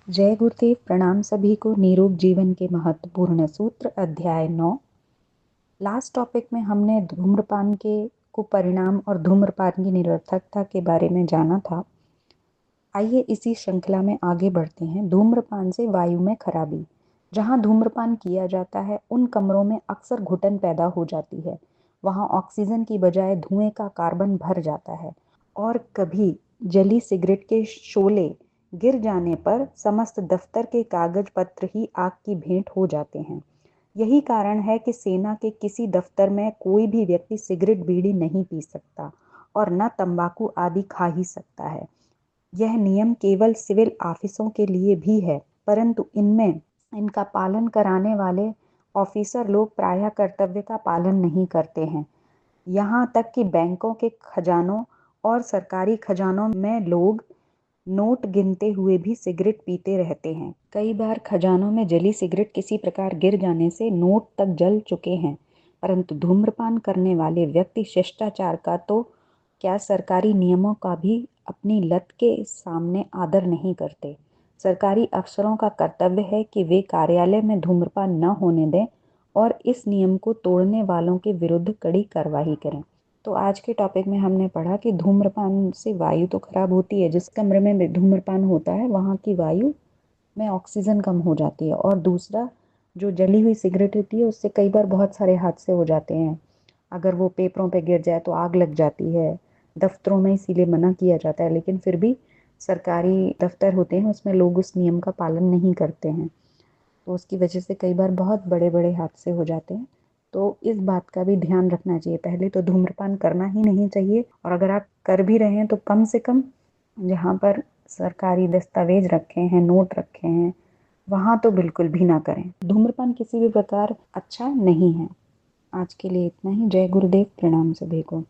जय गुरुदेव। प्रणाम सभी को। निरोग जीवन के महत्वपूर्ण सूत्र अध्याय 9। लास्ट टॉपिक में हमने धूम्रपान के कुपरिणाम और धूम्रपान की निरर्थकता के बारे में जाना था। आइए इसी श्रृंखला में आगे बढ़ते हैं। धूम्रपान से वायु में खराबी। जहाँ धूम्रपान किया जाता है उन कमरों में अक्सर घुटन पैदा हो जाती है। वहाँ ऑक्सीजन की बजाय धुएं का कार्बन भर जाता है और कभी जली सिगरेट के शोले गिर जाने पर समस्त दफ्तर के कागज पत्र ही आग की भेंट हो जाते हैं। यही कारण है कि सेना के किसी दफ्तर में कोई भी व्यक्ति सिगरेट बीड़ी नहीं पी सकता और न तंबाकू आदि खा ही सकता है। यह नियम केवल सिविल ऑफिसों के लिए भी है, परंतु इनमें इनका पालन कराने वाले ऑफिसर लोग प्रायः कर्तव्य का पालन नहीं करते हैं। यहाँ तक कि बैंकों के खजानों और सरकारी खजानों में लोग नोट गिनते हुए भी सिगरेट पीते रहते हैं। कई बार खजानों में जली सिगरेट किसी प्रकार गिर जाने से नोट तक जल चुके हैं, परंतु धूम्रपान करने वाले व्यक्ति शिष्टाचार का तो क्या सरकारी नियमों का भी अपनी लत के सामने आदर नहीं करते। सरकारी अफसरों का कर्तव्य है कि वे कार्यालय में धूम्रपान न होने दें और इस नियम को तोड़ने वालों के विरुद्ध कड़ी कार्रवाई करें। तो आज के टॉपिक में हमने पढ़ा कि धूम्रपान से वायु तो खराब होती है। जिस कमरे में धूम्रपान होता है वहाँ की वायु में ऑक्सीजन कम हो जाती है, और दूसरा जो जली हुई सिगरेट होती है उससे कई बार बहुत सारे हादसे हो जाते हैं। अगर वो पेपरों पे गिर जाए तो आग लग जाती है। दफ्तरों में इसीलिए मना किया जाता है, लेकिन फिर भी सरकारी दफ्तर होते हैं उसमें लोग उस नियम का पालन नहीं करते हैं, तो उसकी वजह से कई बार बहुत बड़े बड़े हादसे हो जाते हैं। तो इस बात का भी ध्यान रखना चाहिए। पहले तो धूम्रपान करना ही नहीं चाहिए, और अगर आप कर भी रहे हैं तो कम से कम जहाँ पर सरकारी दस्तावेज रखे हैं, नोट रखे हैं, वहाँ तो बिल्कुल भी ना करें। धूम्रपान किसी भी प्रकार अच्छा नहीं है। आज के लिए इतना ही। जय गुरुदेव। प्रणाम सभी को।